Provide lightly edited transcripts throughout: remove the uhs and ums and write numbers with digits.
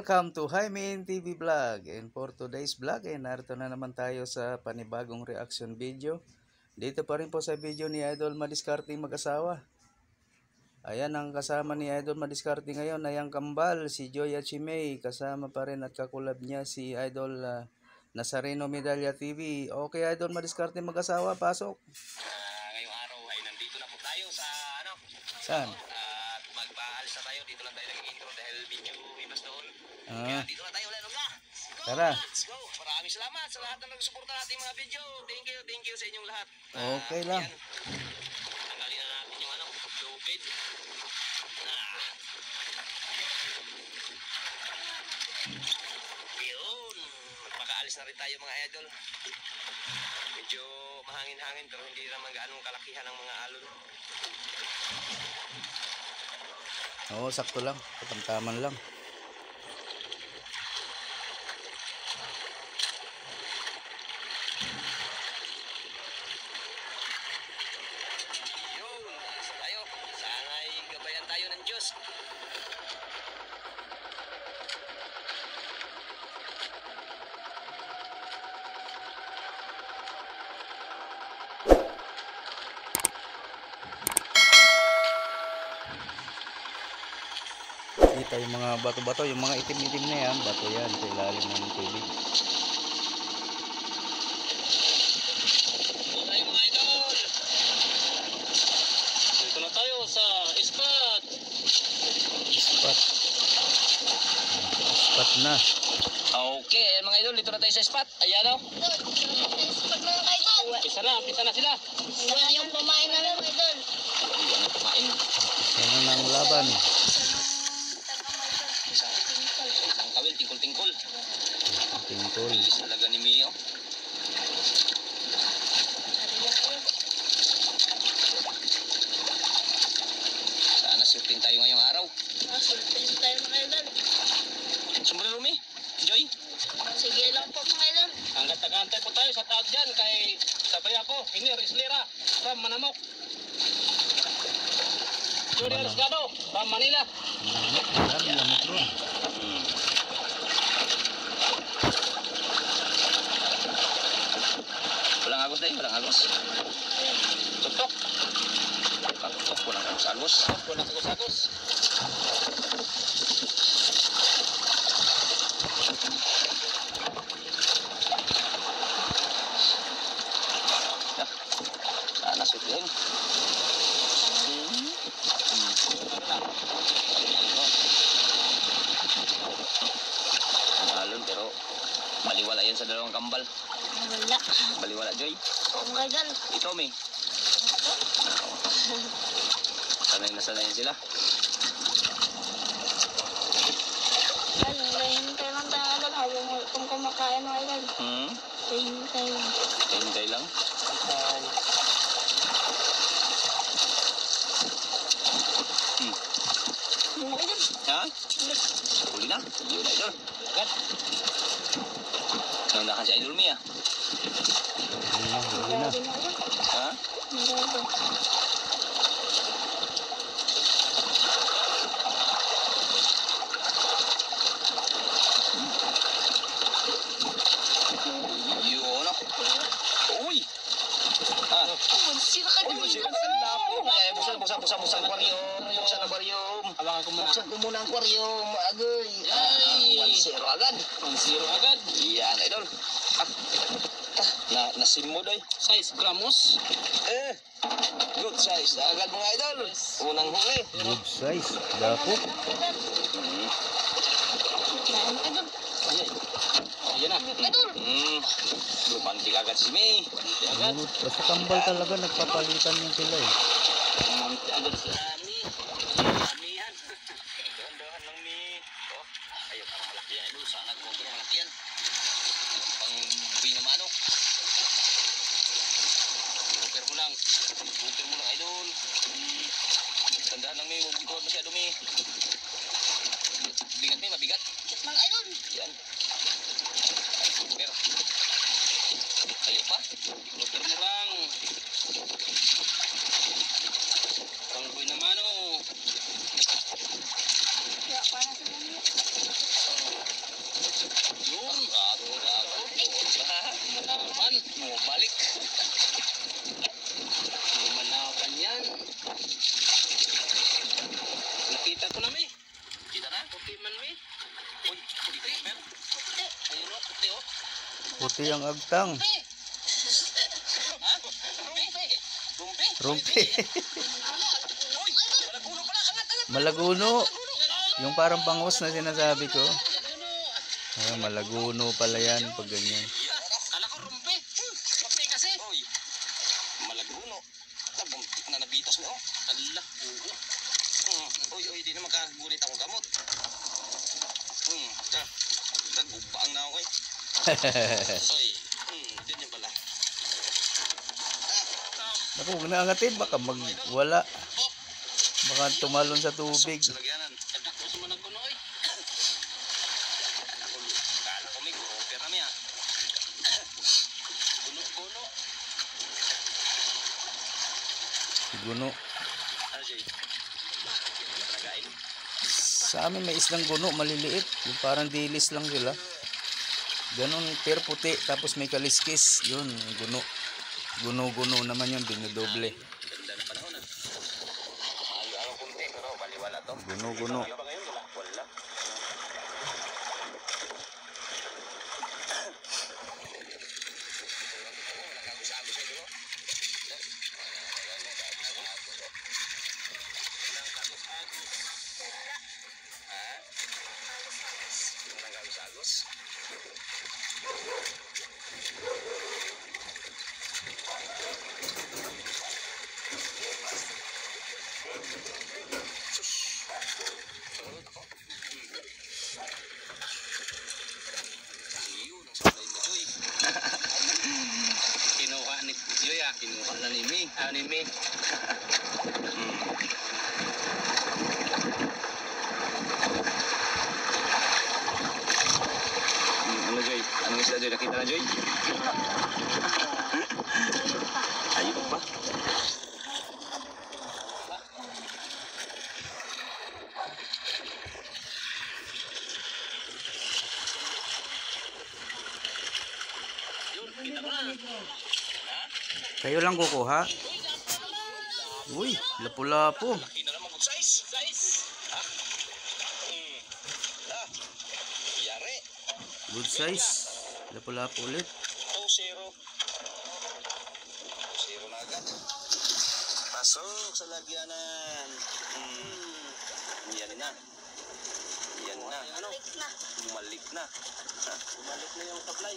Welcome to Jaime TV Vlog, and for today's vlog narito na naman tayo sa panibagong reaction video. Dito pa rin po sa video ni Idol Madiscarte mag-asawa. Ayan ang kasama ni Idol Madiscarte ngayon ay ang kambal, si Joy at si May. Kasama pa rin at kakulab niya si Idol Nazareno Medalla TV. Okay, Idol Madiscarte mag-asawa, pasok. Ngayong araw ay nandito na po tayo sa Saan? Magpaalis na tayo. Dito lang tayo nag-intro dahil video ibas doon. Ah. Dito na tayo ulit. Tara. Let's go. Maraming salamat sa lahat na nagsuporta natin mga video. Thank you sa inyong lahat. Okay lang. Tanggalin na natin yung lupit. Yun. Magpakaalis na rin tayo mga idol. Medyo mahangin-hangin pero hindi naman gaanong kalakihan ng mga alon. Oo, sakto lang. Katamtaman lang. Yun, alis na tayo. Sana'y gabayan tayo ng Diyos. Kita yung mga bato-bato, yung mga itim-itim na yan, bato yan sa ilalim ng tubig. Tayo mga idol. Dito na tayo sa spot. Spot. Spot na. Okay, ayan mga idol, dito na tayo sa spot. Ayan o. Spot mga idol. Pisa na sila. Wala yung pamain na mga idol. Ayan ang kumain. Ano nang laban? Ang kawil, tingkol-tingkol. Tingkol. Bilis talaga ni Mio. Sana surfing tayo ngayong araw. Surprise tayo mga idol. Sombrero Mi, Joy. Sige lang po mga idol. Hanggat nag-aantay po tayo sa taas dyan kay sabay ako, Hinir Islera, from Manamok. Jody Arisgado, from Manila. Lamok ron. Walang agos dahil, walang agos. Tutok. Tutok, walang agos-agos. Walang agos-agos. Sana sutin. Alon pero baliwala yan sa dalawang kambal. Wala. Baliwala, Joy. Mga idol. Ikaw, May. Sanay na sanay sila. Hintay lang tayo idol. Habang kung kumakain mga idol. Hintay lang. Hintay lang. Mga idol. Ha? Huli na. Yun, idol. Agad. Nandakan si Idol Mia. Huli na. Grabe mga idol. Ha? Grabe. Yun, ano? Uy! Ha? Sira ka Uy, dun. sila sa lapo. Ay, buksan aquarium. Buksan aquarium. Buksan ko muna ang aquarium. Agoy. Ay. 1-0 agad. 1-0 agad. Yan, idol. Nasim mo doy. Size gramos. Good size. Agad mga idol. Unang huli. Good size. Dapo. Idol. Ayan na. Idol. Lumantik agad si May. Agad. Basta kambal talaga, nagpapalitan yung sila eh. Lumantik agad si Ami. Ami yan. Dahan-dahan lang Mi. Oh, ayaw parang malaki yan. Idol, sana kung malaki yan. Pang buwi na mano. Booker mo lang. Booker mo lang, idol. Tandaan lang, May. Huwag ikaw masyado, May. Bigat, May. Mabigat. Mga idol. Yan. Booker. Ayo pa. Booker mo lang. Pang buwi na mano. Kaya para sa mga Puti ang agtang. Ha? Rumpi? Rumpi. Uy! Malaguno pala! Angat! Malaguno. Yung parang bangus na sinasabi ko. Ay, malaguno pala yan pag ganyan. Kala ko rumpi. Rumpi kasi. Uy! Malaguno. Buntik na nabitas mo. Ala, ugo. Uy, di na magkagulit akong kamot. Nagubang na ako eh. Uy, ganyan pala. Naku, huwag na angatin. Baka magwala. Baka tumalon sa tubig. Sa lagyanan. Edak ko sa managuno eh. Kala ko may grouper na miya. Guno. Guno. Ano siya? Nagain? Sa amin may islang guno, maliliit. Yung parang dilis lang sila. Ganon, pero puti. Tapos may kaliskis. Yun, guno. Guno naman yun, dinodoble. Ganda na panahon ah. Araw-araw kunti pero baliwala to. Guno. Ayaw ba ngayon? Wala. Agos. Kinuha ni Joy kinuha na ni Mi. Ni Mi. Ano Joy? Anong isla Joy? Nakita na Joy? Ayun pa. Kayo lang kukuha. Uy, lapu-lapu. Laki na naman good size. Ha? Yari. Good size. Lapu-lapu ulit. 2-0. 2-0 na agad. Pasok sa lagyanan. Yan na. Bumalik na. Bumalik na yung supply.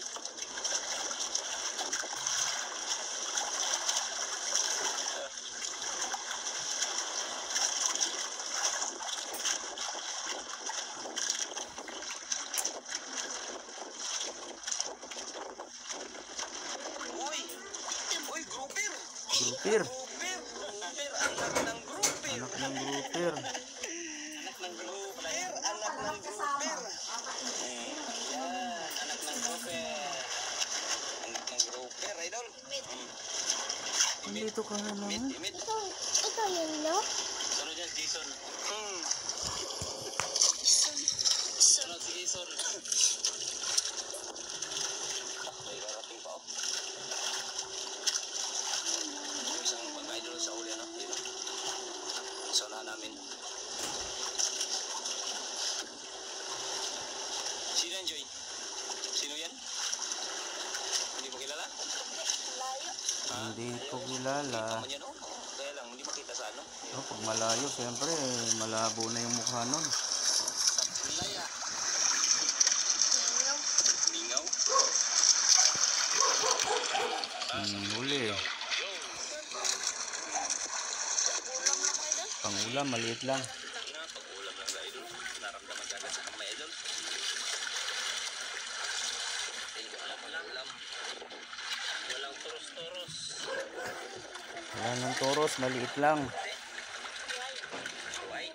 Uy, grouper. Grouper. Anak ng grouper. Anak ng grouper. Anak ng grouper. Anak ng grouper, idol. Dito ka na naman. Imit. Ito yun, no? Sunod yan, Jason. Sunod si Jason. May rarating pa, oh. Isang pag-idol sa uli, ano? Yun, oh. Saunahan namin. Sino yan, Joy? Sino yan? Hindi mo kilala? Layo. Hindi ko kilala. Tama yan, oh. Kaya lang, hindi makita sa ano. Oh, pag malayo, siyempre, malabo na yung mukha nun. Laya. Lingaw. Huli. Pang-ulam, maliit lang. Na, pag-ulam lang sa idol. Naramdaman agad sa kamay, idol. Alam. Walang toros-toros. Wala ng toros, maliit lang. Why?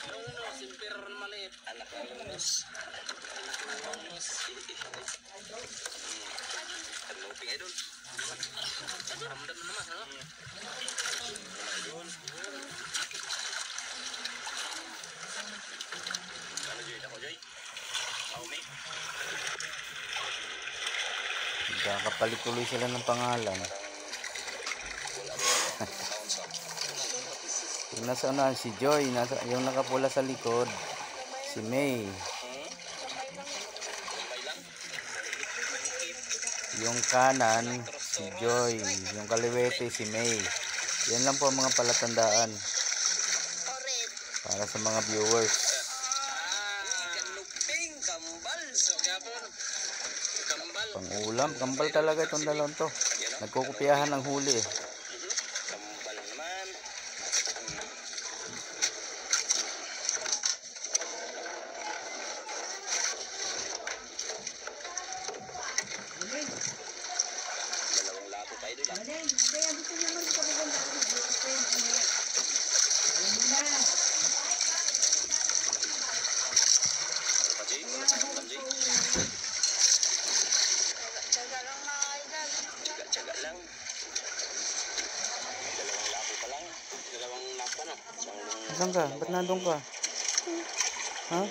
Lunos, imper maliit. Anak ng lunos. Luping idol. Ramdam naman, ha? Idol. Ano, Joy? Ako, Joy? Maumi? Nagkakapalit tuloy sila ng pangalan. Yung nasa unahan si Joy, yung nakapula sa likod, si May. Yung kanan, si Joy. Yung kaliwete, si May. Yan lang po ang mga palatandaan para sa mga viewers. Pang-ulam, kambal talaga itong dalawang to. Nagkukupiyahan ng huli eh. Kambal naman. Dalawang lato tayo doon. Panjay, Panjay. Tsaga lang mga idol. Tsaga lang. Dalawang lapo pa lang. Dalawang lapo no. Saan ka? Ba't nandun ka? Ha?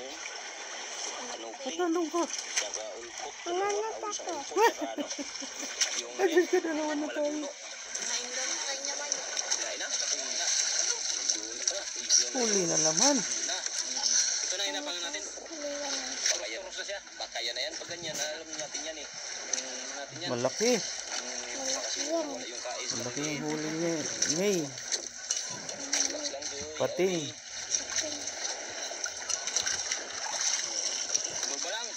Ba't nandun ka? Tsaga ulpot. Nanat ako. Yung Ay, ka dalawa na tayo. Naindon sa inyo ba yun? Kain na. Huli na naman. Ito na inapangan natin. Kuliwan na. Bakayan na siya. Bakayan na yan. Pag ganyan, alam natin yan eh. Natin yan. Malaki. Malaki yan. Wala yung kais. Malaki yung huli niya. May. Relax lang doon. Pati. Baba lang.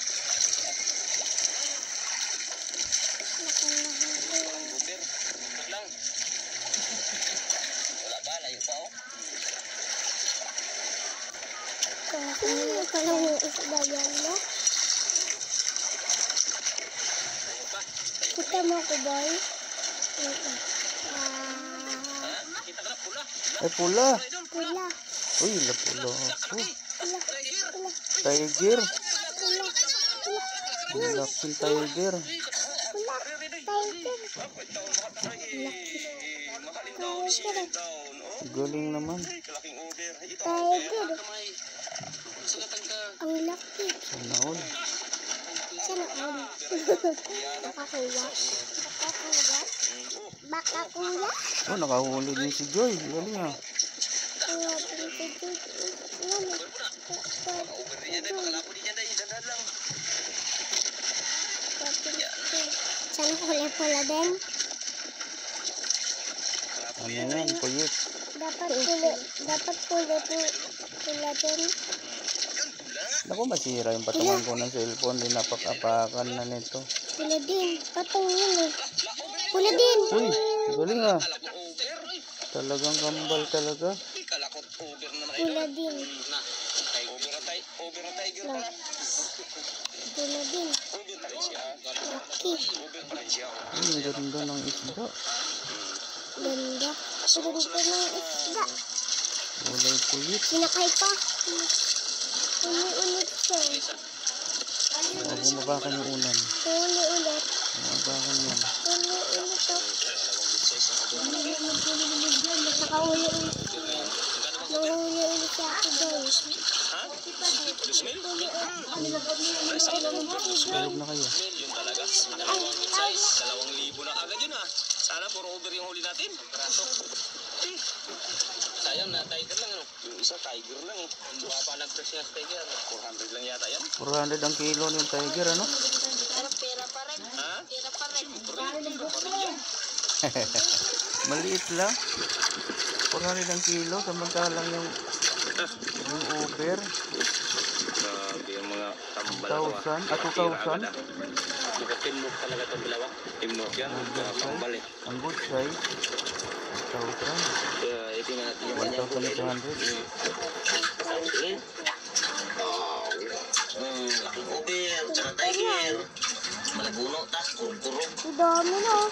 Buber. Ikot lang. Wala ba? Layo pa oh. Kung palang yung isda yan mo. Layo pa. Kita mo ko, boy. Ha? Kita ka na pula. Ay, pula. Pula. Uy, lapula. Pula. Pula. Tiger. Pula. Pula. Ang laking tiger. Pula. Tiger. Mahalin daw. Bisilin daw. Galing naman. Kalaking over. Ito. Tiger. Kamay. Sugatan ka. Ang laki. Sana all. Sana all. Nakakuha. Nakakuha. Baka kuya. Oh, nakahuli din si Joy. Galing ah. Kuya, pinto. Yan. Over din yan. Pakalapo din yan. Dandan lang. Sana pula-pula din. Ano yan? Puyit. Dapat pula din. Naku, masira yung patungan ko ng cellphone. Dinapak-apakan na nito. Pula din. Patong yun eh. Pula din. Uy, galing ah. Kalakot over. Talagang kambal talaga. Kalakot over naman. Pula din. Na. Over na tayo. Over na tiger pa. Pula din. Over pa rin siya. Laki. Over pa rin siya. Ang ganda ng isda. Ganda. Ganda ng isda. Walay puyit. Sinakay pa. Uli-ulit siya. O, bumabakan yung unan. Uli-ulit. Bumabakan yan. Uli-ulit to. Nakahuli-ulit. Nahuli-ulit siya ako doon. Ha? Dusmil? Tulog na kayo. Yun talaga. Nakakawang size. 2,000 na agad yun ha. Sana puro over yung huli natin. Praso. Sayang na tiger lang ano. Yung isa tiger lang eh. Mapalagtas niya sa tiger. 400 lang yata yan. 400 ang kilo yung tiger, ano? Pera pa rin. Ha? Pera pa rin. Maliit lang. 400 ang kilo. Samantalang yung over. Grabe yung mga tambal 1,000 at 2,000. Timok talaga itong dalawa. Timok yan. Tambal eh. Ang good size. 1,000. Kaya itingnan natin yung kanyang kulay. 1,200. Laking over. Tsaka tiger. Malaguno ta. Kurkurog. Ang dami no.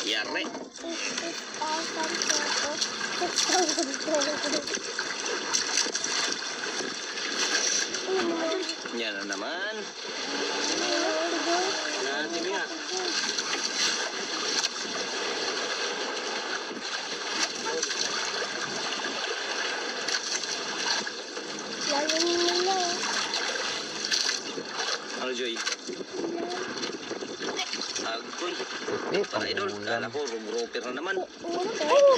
Yari. 6,000 Yan na naman. Natin nga. Lalo nila. Ano, Joy? Koy. Eh, Para idol. pangulam. Kala ko, roper na naman. Ulo.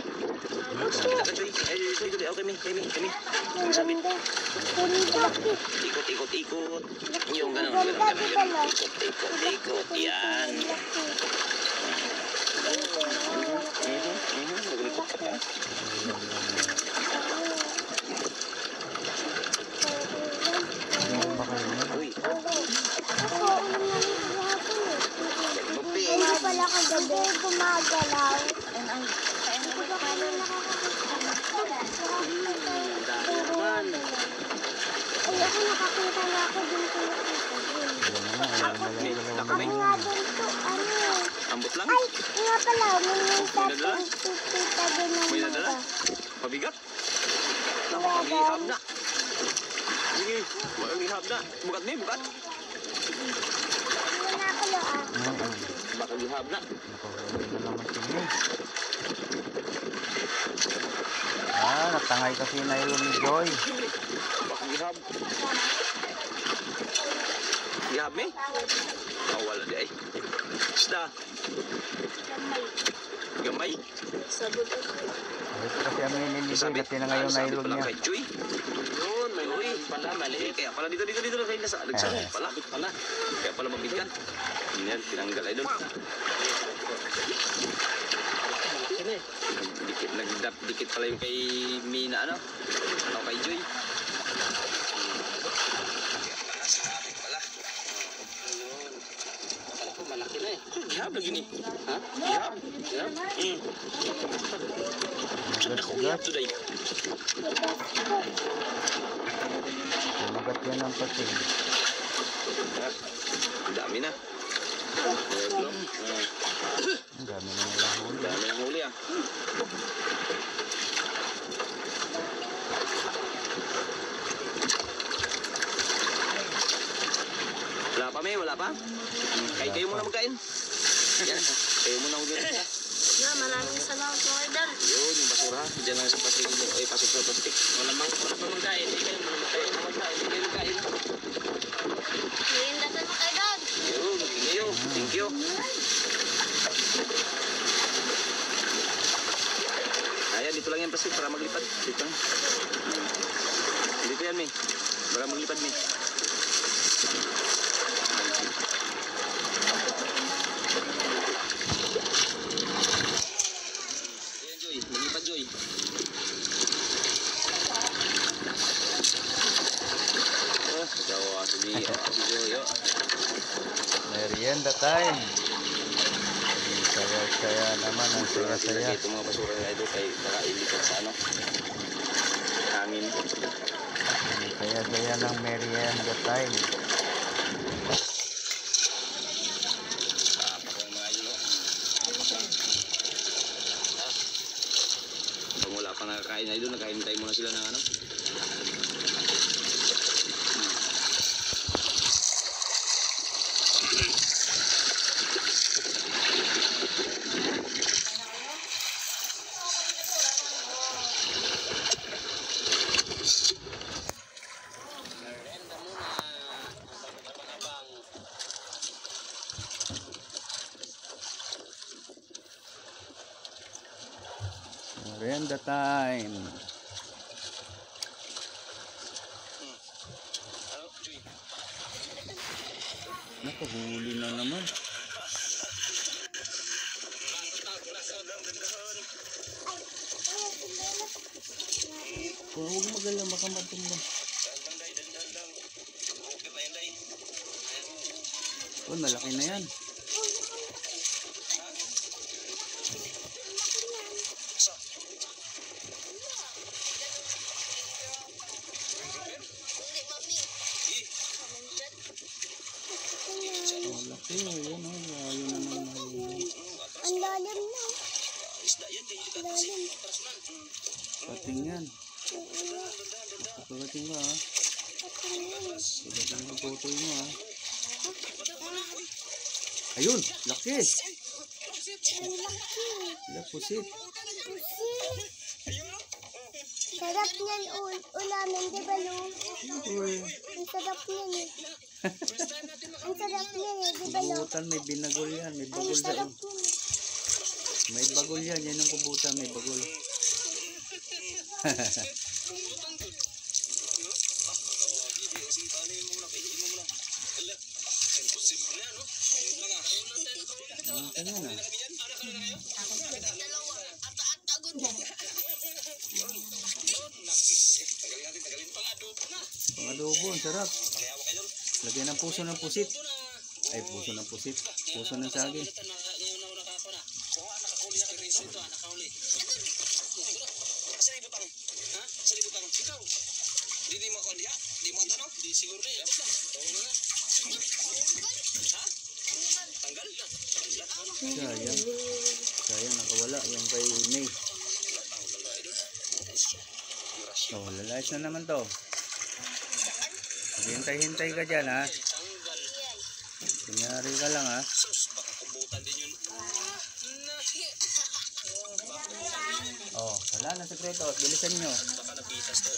Kita ka, Joy. Ay, Joy. Okay, kami. Ang sabit. Ikot. Yung ganun. Ikot. Yan. Naglikot ka pa. Uy. Lupi. Kaya pala kagabi gumagalaw. Dahil naman. Ayoko nakakita na ako dun sa Nakamay. nga dun to, Ambot lang. Ay, nga pala, may nadala? tita dun ng May nadala? mga. Pabigat. Napakagihab na. Sige, magagihab na. Bukat na bukat. Ano na ako loa? Bakagihab na. Natangay kasi na yun ni Joy. Bakagihab. Gihab me? Oh, wala di ay. Isda. Gamay. Ito kasi ang nililigoy kasi na ngayon na ilog niya. Kay Joy. Yun, may uy. Pala, mali. Kaya pala dito. Kayo nasa aligsan. Pala. Kaya pala mabigat. Yan, tinanggal ay doon. Dikit pala yung kay Mina, ano? O kay Joy. Sabi pala. Yun. Akala ko malaki na eh. Gihab na gini. Ha? Gihab? Saan ako gihab today? Lumagat yan ang pating. Ang dami na. Ang dami na nila huli. Dami ng huli ah. Wala pa? Kayo muna magkain. Yan, kayo muna magkain. Na, maraming salamat mga idol. Yun, yung basura. Diyan lang sa plastic. Ay, pasok sa plastic. Wala pa magkain. Hindi kayo muna magkain. Hindi kayo magkain. Iindasan mga idol. Yun, thank you. Ayan, dito lang yan plastic para maglipad. Dito lang. Dito yan, May. Para maglipad, May. Merienda time. Saya naman ang saya. Ito mga basura na ito kay baka ilipat sa ano. Hangin. Saya ng merienda time. Kung wala pa nakakain na doon, nakahintay muna sila ng ano. Merienda time. Nakahuli na naman. Huwag magala, baka matumba. Oh, malaki na yan. Malaki, yun o. Ayaw na naman mahuli. Ang lalim na. Lalim. Pating yan. Pagating ka ha. Pagating ka tutoy mo ha. Ayun, laki. Ang laki. Wala, pusit. Sarap niyan ulamin, di ba, Lu? Uy. Ang sarap niyan eh. First time natin Ang sarap niya eh, di ba no? Kubutan, may binagol yan. May Ang bagol sa sarap niya. May bagol yan. Yan ang kubutan, may bagol. Kumbutan ko. No? Sige, paano yun muna? Pahihin mo muna. Ala, imposible na, no? Ayun na nga. Ayun natin. Kanya na. Kami yan? Ano ka na kayo? Dalawa. Ata-ata gud. Tagalin pang adobo na. Pang adobo, ang sarap. Pakihawa kayo. Lagyan ng puso ng pusit. Ay, puso ng pusit. Puso ng saging. Ngayon na nakako na. Oo, nakahuli na kay Rizzo ito, nakahuli. Kasi ibutang. Ha? Kasi ibutang. Ikaw. Di mo ako diya? Di mo tanong? Di siguro na. Tapos lang. Tawa na. Ha? Tanggal na. Sayang. Sayang, nakawala. Yung kay May. Oh, lalayas na naman to. Hintay-hintay ka dyan, ha? Tanggal. Kunyari ka lang, ha? Sus, baka kumbutan din yun. Oh, wala na sekreto. Bilisan nyo. Baka napitas to.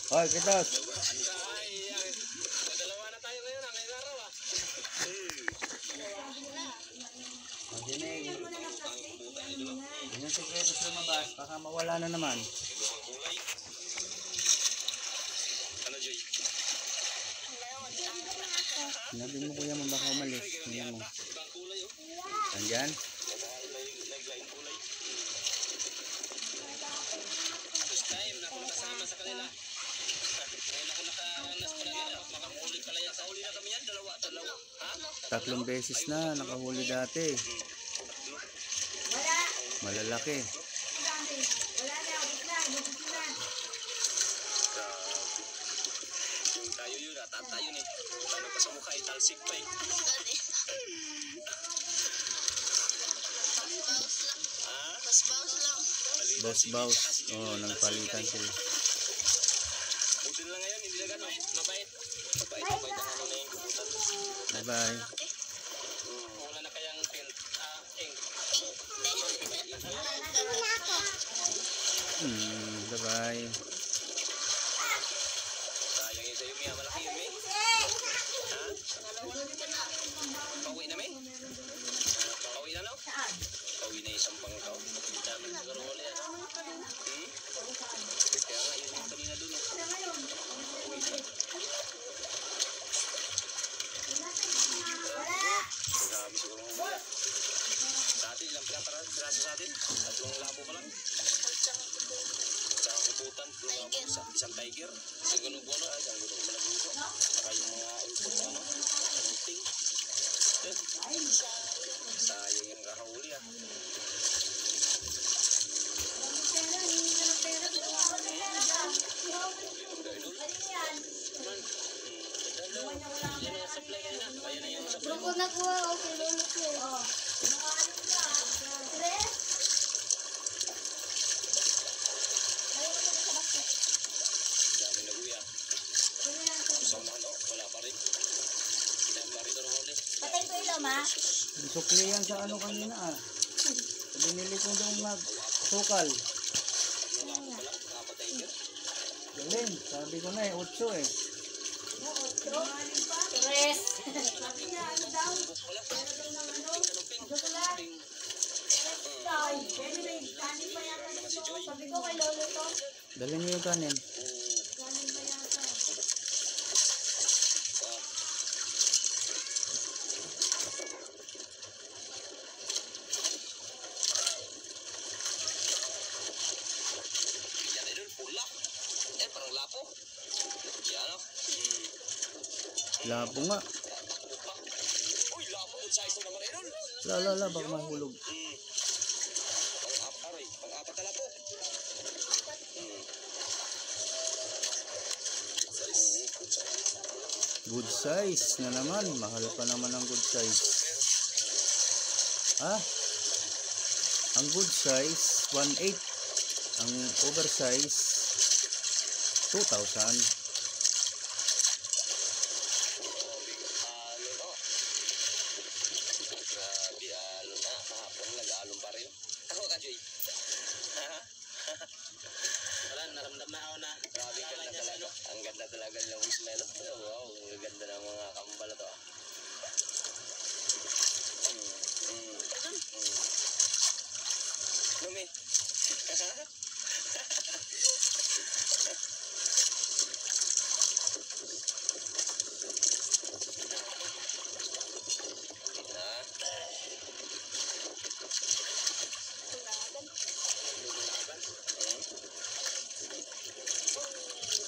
Hoy, Kitos. Dalawa na tayo ngayon, ngayong araw ah. Dinig. Yun yung sekreto sa lumabas. Baka mawala na naman. Kulay. Ano, Joy? Sinabi mo, kuya mo, baka umalis. Kuya mo. Ibang kulay oh. Andyan? Naglaing kulay. First time na ako nakasama sa kanila. Ngayon ako nakaranas pa nila. Makahuli pala yan. Kahuli na kami yan. Dalawa. Ha? 3 beses na nakahuli dati. Malalaki. Tayo yun. Tatayo eh. Paano pa sa mukha? Italsik pa eh. Ha? Boss. Oh, nagpalitan sila. Buti na lang ngayon. Hindi na gano'n. Mabait. Mabait ang ano na yung kubutan. Bye-bye. Wala na kayang tent. Ink. Bye-bye. Sayang yun sa'yo, Mia. Malaki yun, May. Ha? Pauwi na, May? Pauwi na, no? Pauwi na isang pangkaw. Dami siguro wala yan. Kaya nga, yun yung kanina dun, Pauwi na. Grabe siguro wala. Sa atin, ilang piraso sa atin? 3 labo pa lang. Sa kubutan, isang tiger, isang gunubuano, isang gunung malaguso, saka yung mga ulpot, ting. Sayang yung kahuli ah. Yan ang supply kanina, ayan na yung supply. Bro, nakuha ako kay Lolo ko. Dami na guya. Samahan o, wala pa rin. Hindi pa rin ito huli. Patay ko ilaw, ma. Sukli yan sa ano kanina, ah. Binili ko daw sukal. Wala ko pala, apat tiger. Galing. Sabi ko na eh, 8 eh. Tres. Sabi ko kay Lolo to. Dalhin niyo yung kanin. Yan na yun, pula. Yan, parang lapo. Yan o. Labo nga. Uy, lapo yung size mo naman idol. Lala, baka mahulog. Pang-apat na lapo. Good size na naman. Mahal pa naman ang good size. Ah, ang good size 1.8. Ang oversize 2,000. Grabe, alon na. Kahapon nag-alon pa rin. Ako ka, Joy. Wala naramdaman ako na. Grabe, ganda talaga. Ang ganda talaga ng smell. Wow, ang ganda ng mga kambal na to. Lumi.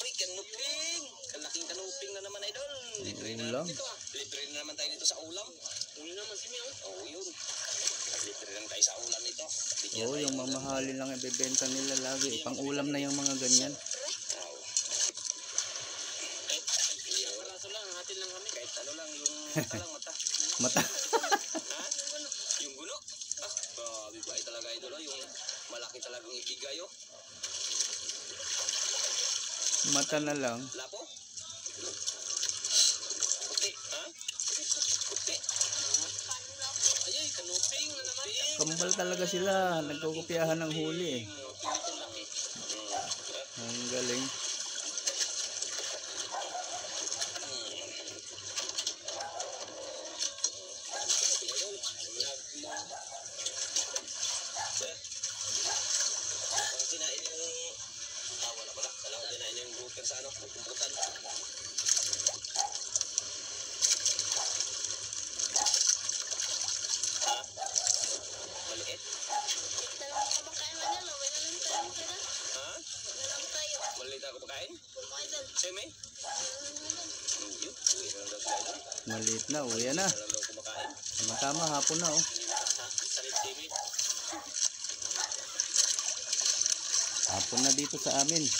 Uy, kanuping! Kalaking kanuping na naman, idol. Libre na Ulam. naman dito ah. Libre na naman tayo dito sa ulam. Ulam naman si Mio. Oo, yun. Libre lang tayo sa ulam nito. Bigyan Oo, tayo yung ng- mamahalin lang ibebenta nila lagi. Pang ulam na yung mga ganyan. Oo. Kahit paraso lang, hatin lang kami. Kahit ano lang, yung mata lang, mata. Mata. Ha? Yung guno? Ah, grabe ba talaga, idol. Oh. Yung malaki talagang ibigay, oh. Mata na lang. Lapo? Puti, ha? Puti. Ayay, kanuping na naman. Kambal talaga sila. Nagkukopyahan ng huli eh. Pilit ang laki. Ang galing. Ang kinain yung... Ah, wala pala. Alam ko kinain yung grouper sa ano, kumputan. Ha? Maliit? Dalawa kumakain man yan, may nalang tayo sila. Ha? Nalang tayo. Maliit ako pagkain? Kumain doon. Seme? Yun, uwi na lang daw sila ito. Maliit na. Uwi na. Wala lang daw kumakain. Tama, hapon na oh. Ha? Salit Seme? Hapon na dito sa amin. Yan,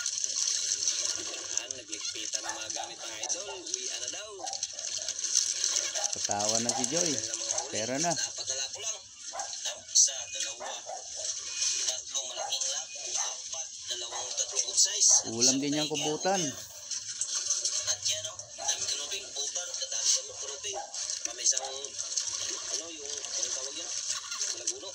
nagligpitan ng mga gamit mga idol. Uwian na daw. Katawa na si Joy. Yan lang mga huli. Pera na. Napadala ko lang. Isa, dalawa. Tatlong malaking lapo. Apat, tatlong good size. Ulam din yung kubutan. At yan o, dami kanuping, butan, kadami ka kanuping. May isang, ano yung tawag yan? Laguno.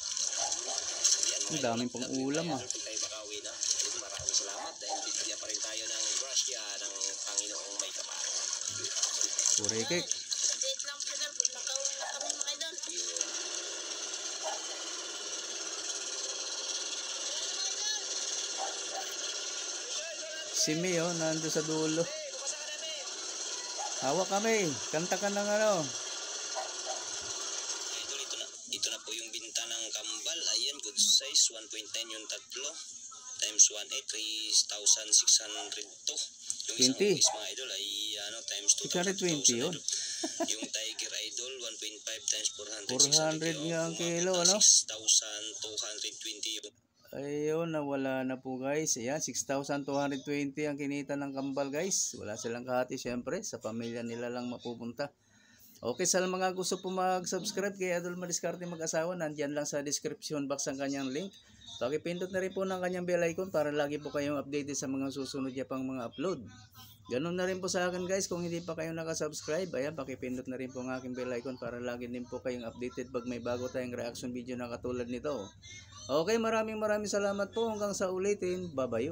Yan, Ang daming pang ulam ah. Kung tayo makauwi na, maraming salamat dahil bibigyan pa rin tayo ng grasya ng Panginoong may kapal. Purikik. Update lang sila kung nakauwi na kami mga idol. Si Mio, nando sa dulo. Hawak kami. Kanta ka ng ano. Idol, ito na po yung binta ng kambal. Ayan, good size, 1.9 yung tatlo. Times 1, 3,600 to. Yung isang 20. piece mga idol ay ano, times 620 yun. Yung Tiger Idol, 1.5 times 400. 400 nga ang kilo, ano? 6,220 yung Ayun, nawala na po guys. Ayan, 6,220 ang kinita ng kambal guys. Wala silang kahati syempre. Sa pamilya nila lang mapupunta. Okay, sa mga gusto po mag-subscribe kay Idol Madiskarte Mag-asawa, nandyan lang sa description box ang kanyang link. Pakipindot na rin po ng kanyang bell icon para lagi po kayong updated sa mga susunod niya pang mga upload. Ganun na rin po sa akin guys, kung hindi pa kayo nakasubscribe, ayan, pakipindot na rin po ang aking bell icon para lagi din po kayong updated pag may bago tayong reaction video na katulad nito. Okay, maraming salamat po. Hanggang sa ulitin. Bye-bye.